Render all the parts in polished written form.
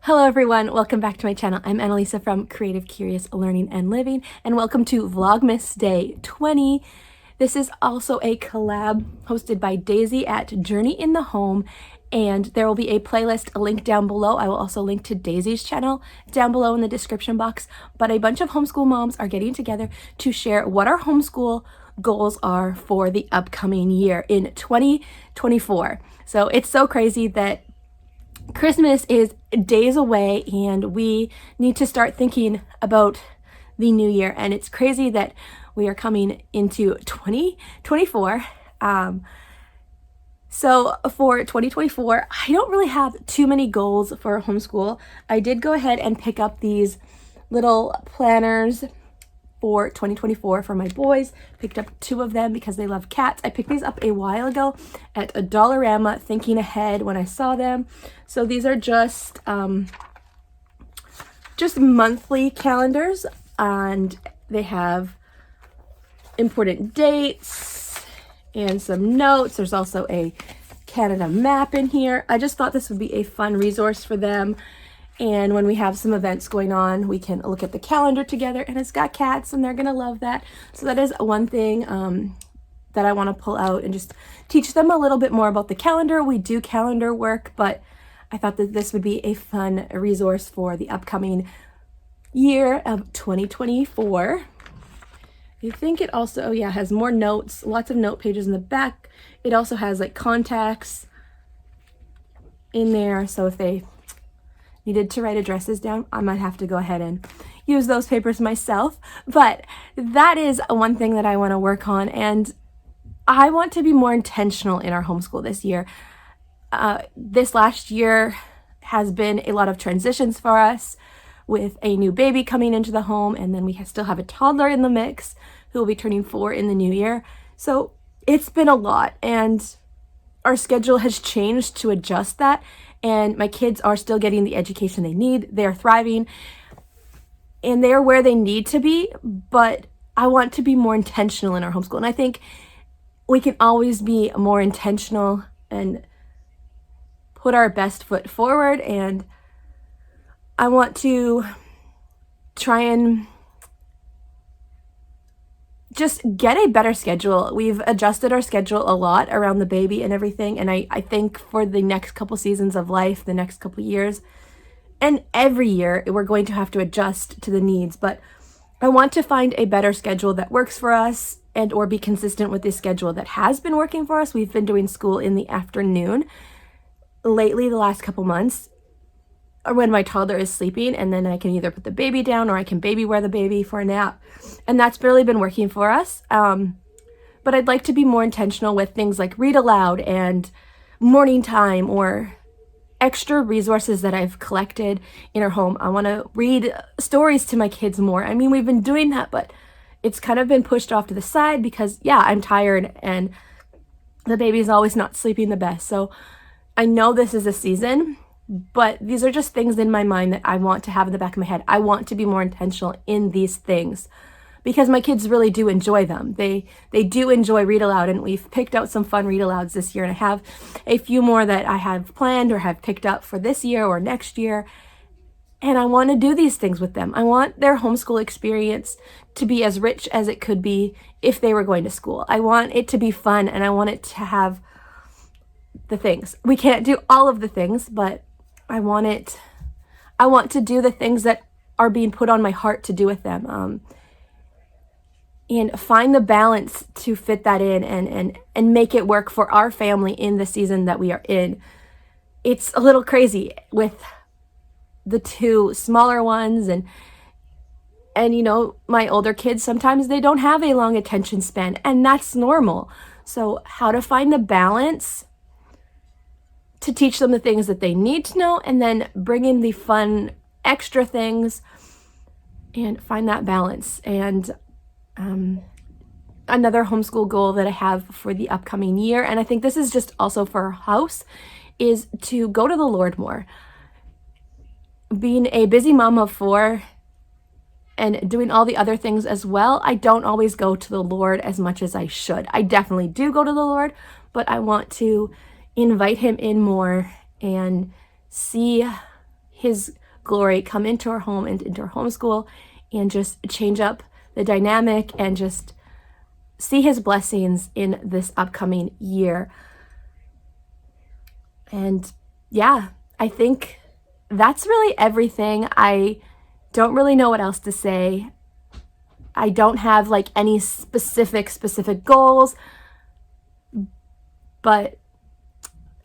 Hello everyone, welcome back to my channel. I'm Annalisa from Creative Curious Learning and Living, and welcome to Vlogmas Day 20. This is also a collab hosted by Daisy at Journey in the Home, and there will be a playlist, a link down below. I will also link to Daisy's channel down below in the description box, but a bunch of homeschool moms are getting together to share what our homeschool goals are for the upcoming year in 2024. So it's so crazy that Christmas is days away and we need to start thinking about the new year, and it's crazy that we are coming into 2024. So for 2024, I don't really have too many goals for homeschool. I did go ahead and pick up these little planners for 2024 for my boys. Picked up 2 of them because they love cats. I picked these up a while ago at a Dollarama, thinking ahead when I saw them. So these are just monthly calendars, and they have important dates and some notes. There's also a Canada map in here. I just thought this would be a fun resource for them. And when we have some events going on, we can look at the calendar together, and it's got cats and they're gonna love that. So that is one thing that I want to pull out and just teach them a little bit more about the calendar. We do calendar work, but I thought that this would be a fun resource for the upcoming year of 2024. I think it also, has more notes, lots of note pages in the back. It also has like contacts in there, so if they needed to write addresses down, I might have to go ahead and use those papers myself. But that is one thing that I want to work on, and I want to be more intentional in our homeschool this year. This last year has been a lot of transitions for us, with a new baby coming into the home, and then we still have a toddler in the mix who will be turning 4 in the new year. So it's been a lot, and our schedule has changed to adjust that. And my kids are still getting the education they need. They're thriving and they're where they need to be, but I want to be more intentional in our homeschool. And I think we can always be more intentional and put our best foot forward. And I want to try and just get a better schedule. We've adjusted our schedule a lot around the baby and everything, and I think for the next couple seasons of life, the next couple years, and every year, we're going to have to adjust to the needs. But I want to find a better schedule that works for us, and or be consistent with the schedule that has been working for us. We've been doing school in the afternoon lately, the last couple months, or when my toddler is sleeping, and then I can either put the baby down or I can baby wear the baby for a nap. And that's really been working for us. But I'd like to be more intentional with things like read aloud and morning time, or extra resources that I've collected in our home. I want to read stories to my kids more. I mean, we've been doing that, but it's kind of been pushed off to the side because, I'm tired and the baby's always not sleeping the best. So I know this is a season, but these are just things in my mind that I want to have in the back of my head. I want to be more intentional in these things because my kids really do enjoy them. They do enjoy read aloud, and we've picked out some fun read alouds this year, and I have a few more that I have planned or have picked up for this year or next year. And I want to do these things with them. I want their homeschool experience to be as rich as it could be if they were going to school. I want it to be fun, and I want it to have the things. We can't do all of the things, but I want to do the things that are being put on my heart to do with them, and find the balance to fit that in and make it work for our family in the season that we are in. It's a little crazy with the 2 smaller ones, and my older kids, sometimes they don't have a long attention span, and that's normal. So how to find the balance to teach them the things that they need to know, and then bring in the fun extra things and find that balance. And another homeschool goal that I have for the upcoming year, and I think this is just also for our house, is to go to the Lord more. Being a busy mom of 4 and doing all the other things as well, I don't always go to the Lord as much as I should. I definitely do go to the Lord, but I want to invite him in more and see His glory come into our home and into our homeschool and just change up the dynamic and just see His blessings in this upcoming year. And yeah, I think that's really everything. I don't really know what else to say. I don't have like any specific goals, but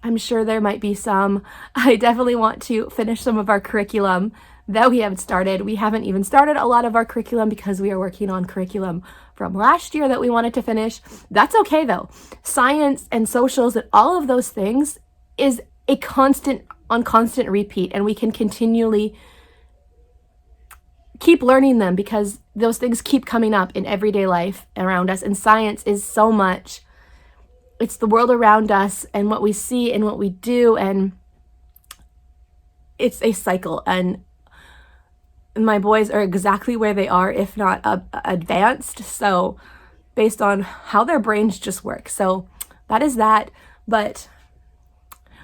I'm sure there might be some. I definitely want to finish some of our curriculum that we haven't started. We haven't even started a lot of our curriculum because we are working on curriculum from last year that we wanted to finish. That's okay though. Science and socials and all of those things is a constant repeat, and we can continually keep learning them because those things keep coming up in everyday life around us. And science is so much. It's the world around us and what we see and what we do, and it's a cycle. And my boys are exactly where they are, if not advanced, so based on how their brains just work. So that is that. But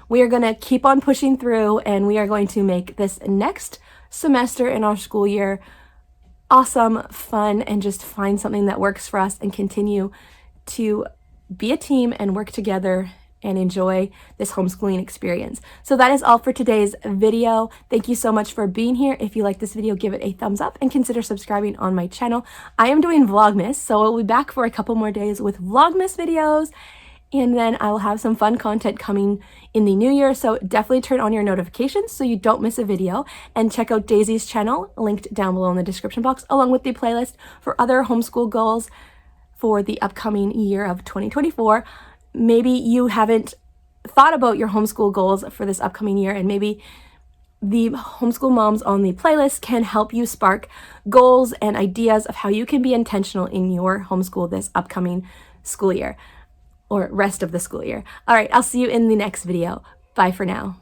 we are going to keep on pushing through, and we are going to make this next semester in our school year awesome, fun, and just find something that works for us and continue to be a team and work together and enjoy this homeschooling experience. So that is all for today's video. Thank you so much for being here. If you like this video, give it a thumbs up and consider subscribing on my channel. I am doing Vlogmas, so I'll be back for a couple more days with Vlogmas videos, and then I will have some fun content coming in the new year. So definitely turn on your notifications so you don't miss a video, and check out Daisy's channel linked down below in the description box, along with the playlist for other homeschool goals for the upcoming year of 2024. Maybe you haven't thought about your homeschool goals for this upcoming year, and maybe the homeschool moms on the playlist can help you spark goals and ideas of how you can be intentional in your homeschool this upcoming school year, or rest of the school year. All right, I'll see you in the next video. Bye for now.